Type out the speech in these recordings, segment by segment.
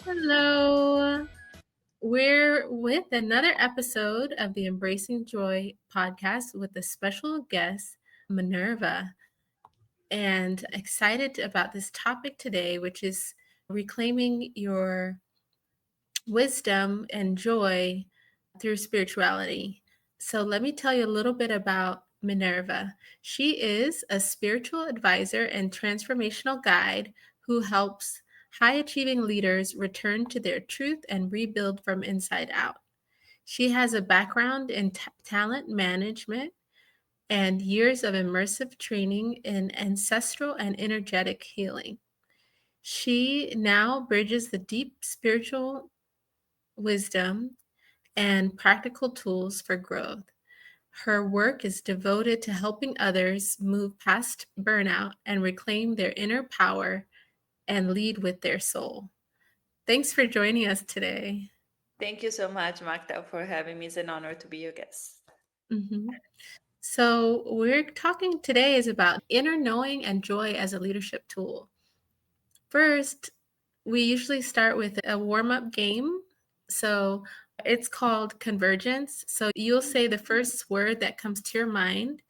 Hello. We're with another episode of the Embracing Joy podcast with a special guest, Minerva, and excited about this topic today, which is reclaiming your wisdom and joy through spirituality. So, let me tell you a little bit about Minerva. She is a spiritual advisor and transformational guide who helps high achieving leaders return to their truth and rebuild from inside out. She has a background in talent management and years of immersive training in ancestral and energetic healing. She now bridges the deep spiritual wisdom and practical tools for growth. Her work is devoted to helping others move past burnout and reclaim their inner power and lead with their soul. Thanks for joining us today. Thank you so much, Magda, for having me. It's an honor to be your guest. Mhm. So, we're talking today is about inner knowing and joy as a leadership tool. First, we usually start with a warm up game. So, it's called convergence. So, you'll say the first word that comes to your mind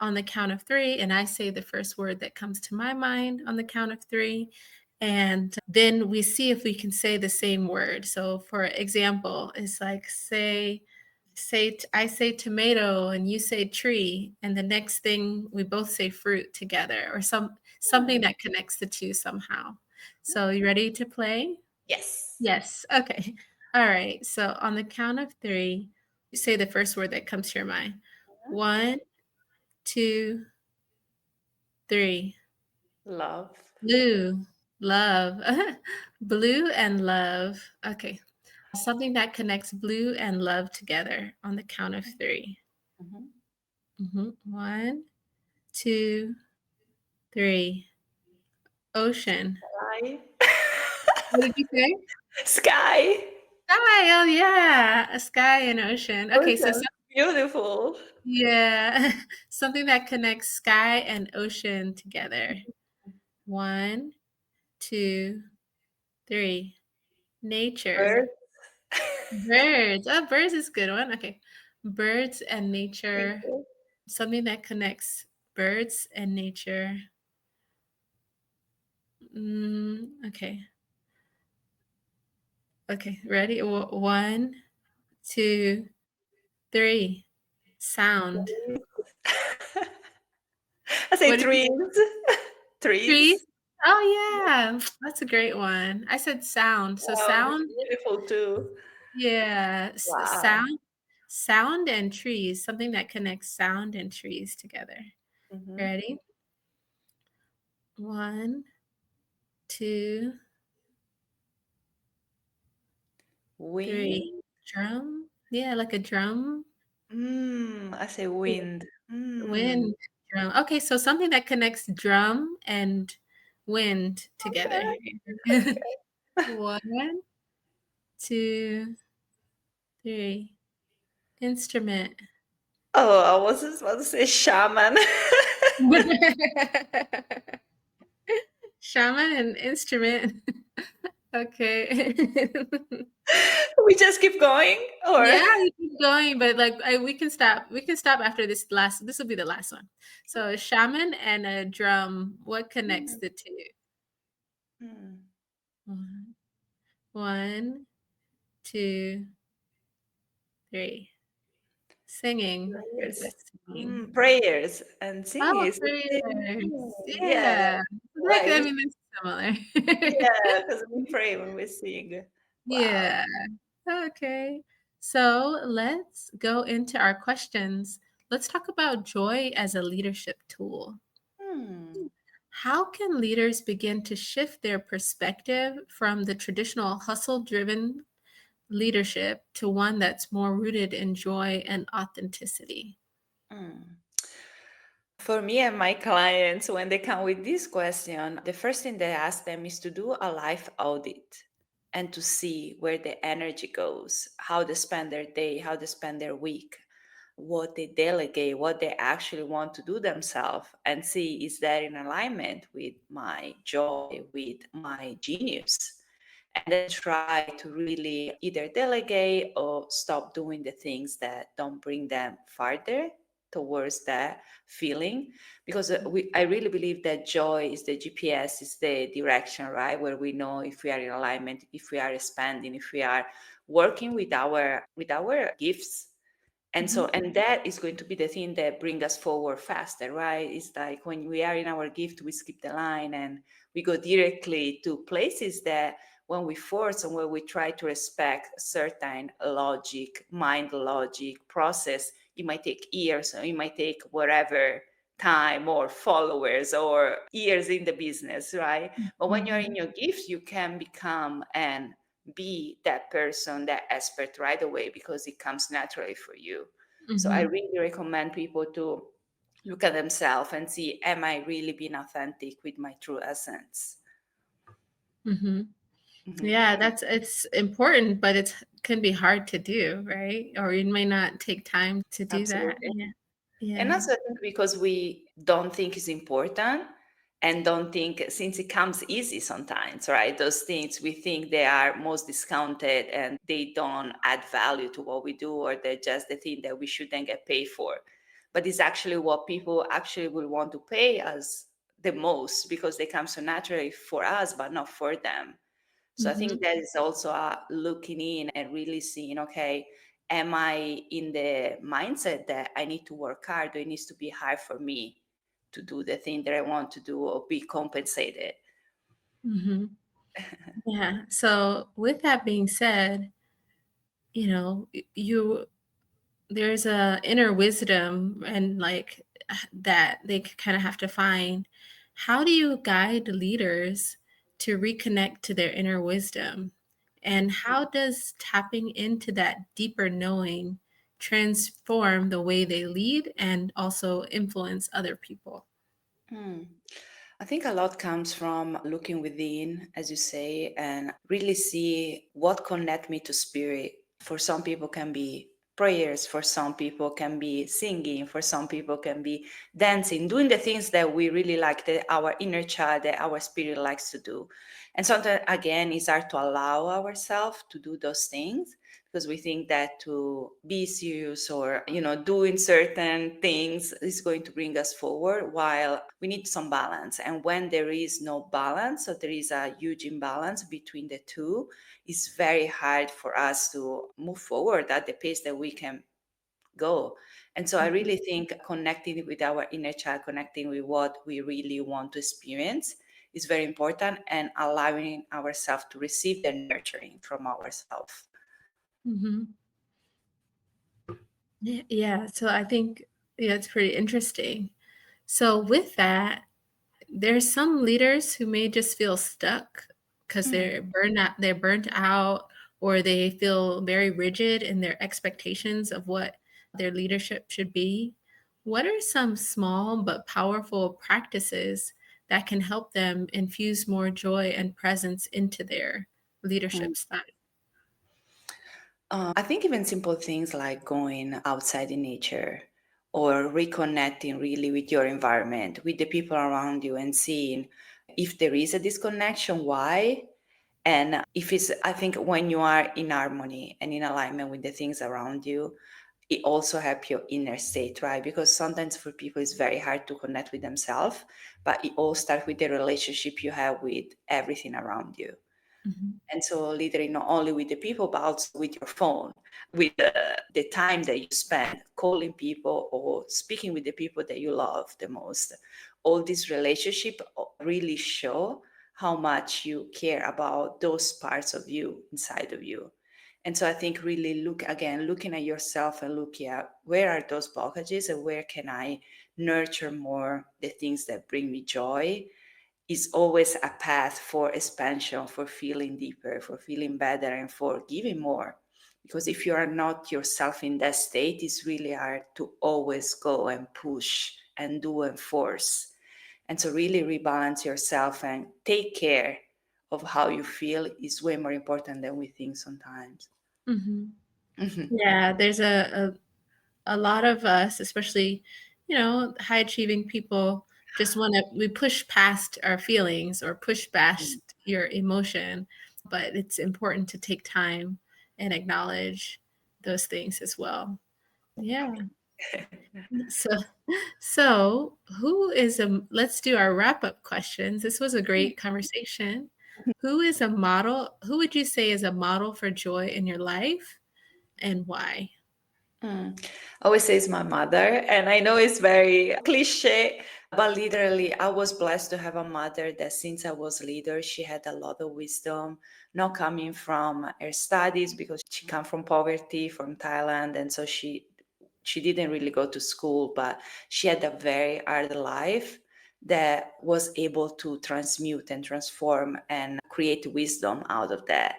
on the count of three, and I say the first word that comes to my mind on the count of three. And then we see if we can say the same word. So, for example, it's like I say tomato and you say tree, and the next thing we both say fruit together, or something Hmm. that connects the two somehow. So, you ready to play? Yes. Yes. Okay. All right. So, on the count of three, you say the first word that comes to your mind. Mhm. One, two, three. Love. Blue, love. Blue and love. Okay. Something that connects blue and love together on the count of three. Mhm. One, two, three. Ocean. Sky. What did you say? Sky. Sky. Oh, yeah. A sky and ocean. Okay. So, Ocean. Beautiful. yeah. Something that connects sky and ocean together. One, two, three. Nature. Bird. Birds. Oh, birds is a good one. Okay. Birds and Thank nature. you. Something that connects birds and nature. Okay. Okay. Ready? One, two, three. Sound. I say What did you trees. Trees. trees? Oh yeah. That's a great one. I said sound. So Wow, it's sound, beautiful too. yeah. Wow. Sound and trees. Something that connects sound and trees together. Hmm. Ready? One, two, three. Wind. Drum? Yeah, like a drum. I say Yeah, wind. wind, drum. Okay, so something that connects drum and wind together. Okay. One, two, three. Instrument. Oh, I was just about to say shaman. Shaman and instrument. Okay. We just keep going, or Yeah, you keep going, but like we can stop. We can stop after this last. This will be the last one. So a shaman and a drum. What connects the two? Hmm. One, one, two, three. Singing. There's a singing. Prayers and singing Oh, is the prayers. same. Yeah, Yeah. Like, right. I mean, that's similar. Yeah, because we pray when we sing. Wow. Yeah. Okay. So let's go into our questions. Let's talk about joy as a leadership tool. Hmm. How can leaders begin to shift their perspective from the traditional hustle driven leadership to one that's more rooted in joy and authenticity? Hmm. For me and my clients, when they come with this question, the first thing they ask them is to do a life audit and to see where the energy goes, how they spend their day, how they spend their week, what they delegate, what they actually want to do themselves, and see is that in alignment with my joy, with my genius. and then try to really either delegate or stop doing the things that don't bring them farther towards that feeling. Because I really believe that joy is the GPS, is the direction, right, where we know if we are in alignment, if we are expanding, if we are working with our gifts. And Mhm. so, and that is going to be the thing that bring us forward faster, right? It's like when we are in our gift, we skip the line and we go directly to places that when we force and when we try to respect certain logic, mind logic process, it might take years, or it might take whatever time or followers or years in the business, right? But when you're in Mhm. your gifts, you can become and be that person, that expert right away because it comes naturally for you. So I Mhm. really recommend people to look at themselves and see, am I really being authentic with my true essence? Mhm. Mhm. Yeah, it's important, but it's can be hard to do, right? Or you may not take time to do that. Absolutely. Yeah. And Yeah. also, I think because we don't think it's important and don't think, since it comes easy sometimes, right? Those things we think they are most discounted and they don't add value to what we do, or they're just the thing that we shouldn't get paid for. But it's actually what people actually will want to pay us the most because they come so naturally for us, but not for them. So I think Mhm. that is also looking in and really seeing, okay, am I in the mindset that I need to work hard, or it needs to be hard for me to do the thing that I want to do or be compensated? Mhm. Yeah. So with that being said, you there's a inner wisdom and like that they kind of have to find. How do you guide leaders to reconnect to their inner wisdom? And how does tapping into that deeper knowing transform the way they lead and also influence other people? Hmm. I think a lot comes from looking within, as you say, and really see what connect me to spirit. For some people can be prayers, for some people can be singing, for some people can be dancing, doing the things that we really like, that our inner child, that our spirit likes to do. And sometimes again, it's hard to allow ourselves to do those things because we think that to be serious or doing certain things is going to bring us forward, while we need some balance. And when there is no balance, so there is a huge imbalance between the two, it's very hard for us to move forward at the pace that we can go. And so I Mhm. really think connecting with our inner child, connecting with what we really want to experience is very important, and allowing ourselves to receive the nurturing from ourselves. Mhm. Yeah. So I think, yeah, it's pretty interesting. So with that, there's some leaders who may just feel stuck because they're burnt out, or they feel very rigid in their expectations of what their leadership should be. What are some small but powerful practices that can help them infuse more joy and presence into their Mm. leadership style? I think even simple things like going outside in nature or reconnecting really with your environment, with the people around you, and seeing if there is a disconnection, why. And if it's, I think when you are in harmony and in alignment with the things around you, it also helps your inner state, right? Because sometimes for people it's very hard to connect with themselves, but it all starts with the relationship you have with everything around you. Mhm. And so literally not only with the people, but also with your phone, with the time that you spend calling people or speaking with the people that you love the most. All these relationship really show how much you care about those parts of you inside of you. And so I think really looking at yourself and looking at where are those blockages and where can I nurture more the things that bring me joy, is always a path for expansion, for feeling deeper, for feeling better, and for giving more. Because if you are not yourself in that state, it's really hard to always go and push and do and force. And so, really rebalance yourself and take care of how you feel is way more important than we think sometimes. Mhm. Mhm. Yeah, there's a lot of us, especially, high achieving people, just want to we push past our feelings or push past your emotion. but it's important to take time and acknowledge those things as well. Yeah. So, so who is a, let's do our wrap up questions. This was a great conversation. Who is a model? Who would you say is a model for joy in your life and why? Mm. I always say it's my mother, and I know it's very cliche, but literally, I was blessed to have a mother that since I was little, she had a lot of wisdom, not coming from her studies because she come from poverty from Thailand, and so she didn't really go to school, but she had a very hard life that was able to transmute and transform and create wisdom out of that.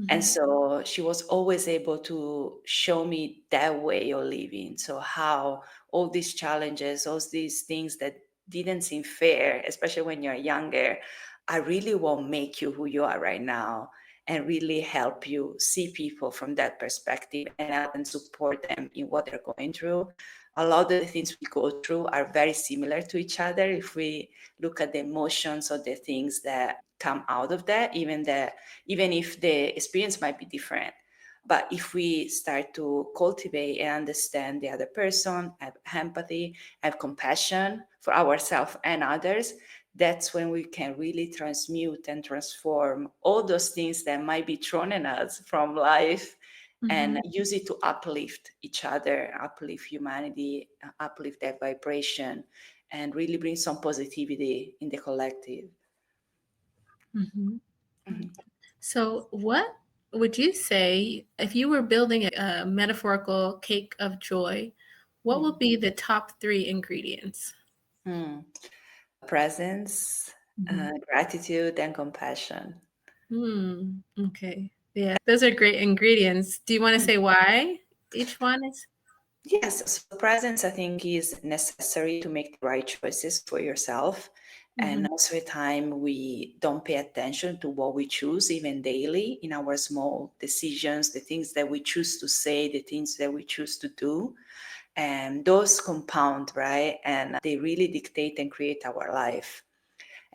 And Mhm, so she was always able to show me that way of living. So, how all these challenges, all these things that didn't seem fair, especially when you're younger, I really will make you who you are right now and really help you see people from that perspective and help and support them in what they're going through. A lot of the things we go through are very similar to each other if we look at the emotions or the things that come out of that, even if the experience might be different. But if we start to cultivate and understand the other person, have empathy, have compassion for ourselves and others, that's when we can really transmute and transform all those things that might be thrown at us from life and mhm, use it to uplift each other, uplift humanity, uplift that vibration, and really bring some positivity in the collective. mhm. Mhm. So, what would you say if you were building a metaphorical cake of joy? What would be the top three ingredients? Mm. Presence, Mhm. gratitude, and compassion. Hmm. Okay. Yeah, those are great ingredients. Do you want to say why each one is? Yes, so presence I think is necessary to make the right choices for yourself. And Mhm, most of the time, we don't pay attention to what we choose, even daily, in our small decisions, the things that we choose to say, the things that we choose to do. And those compound, right? And they really dictate and create our life.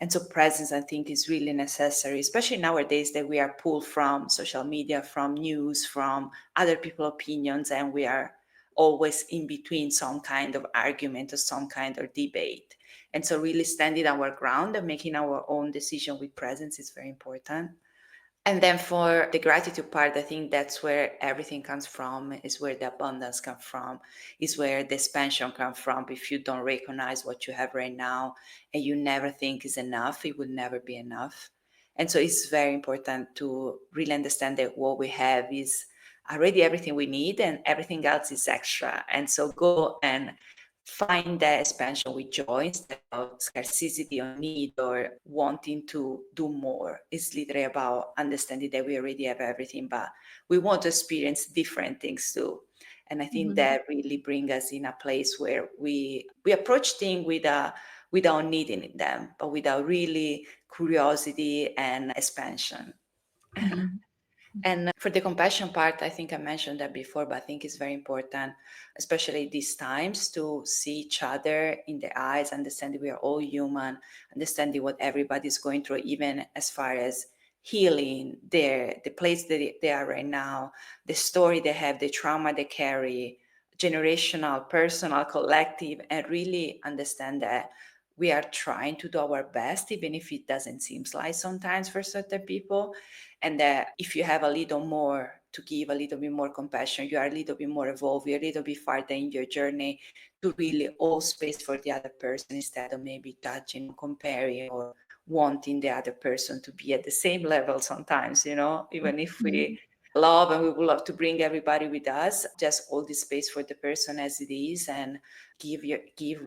And so presence, I think, is really necessary, especially nowadays that we are pulled from social media, from news, from other people's opinions, and we are always in between some kind of argument or some kind of debate. And so really standing our ground and making our own decision with presence is very important. And then for the gratitude part, I think that's where everything comes from, is where the abundance comes from, is where the expansion comes from. If you don't recognize what you have right now and you never think is enough, it will never be enough. And so it's very important to really understand that what we have is already everything we need and everything else is extra. And so go and find that expansion with joy instead of scarcity or need or wanting to do more. It's literally about understanding that we already have everything, but we want to experience different things too. And I think mhm, that really brings us in a place where we approach things without needing them, but without really curiosity and expansion. mhm, And for the compassion part, I think I mentioned that before, but I think it's very important, especially these times, to see each other in the eyes, understanding we are all human, understanding what everybody's going through, even as far as healing the place that they are right now, the story they have, the trauma they carry, generational, personal, collective, and really understand that we are trying to do our best, even if it doesn't seem like sometimes for certain people, and that if you have a little more to give, a little bit more compassion, you are a little bit more evolved, you're a little bit farther in your journey to really hold space for the other person instead of maybe judging or comparing or wanting the other person to be at the same level sometimes, even if we mhm, love and we would love to bring everybody with us, just hold the space for the person as it is and give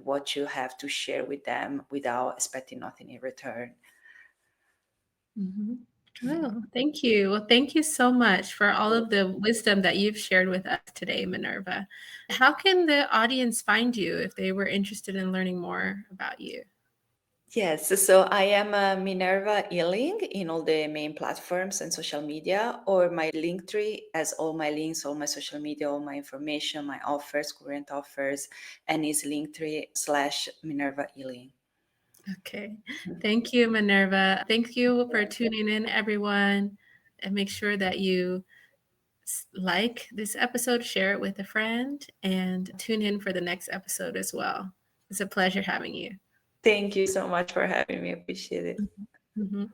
what you have to share with them without expecting nothing in return. mhm. Oh, thank you. Well, thank you so much for all of the wisdom that you've shared with us today, Minerva. How can the audience find you if they were interested in learning more about you? Yes, so I am Minerva Ealing in all the main platforms and social media, or my link tree has all my links, all my social media, all my information, my offers, current offers, and is linktree/Minerva Ealing. Okay. Thank you, Minerva. Thank you for tuning in, everyone. and make sure that you like this episode, share it with a friend, and tune in for the next episode as well. It's a pleasure having you. Thank you so much for having me. Appreciate it. Mhm.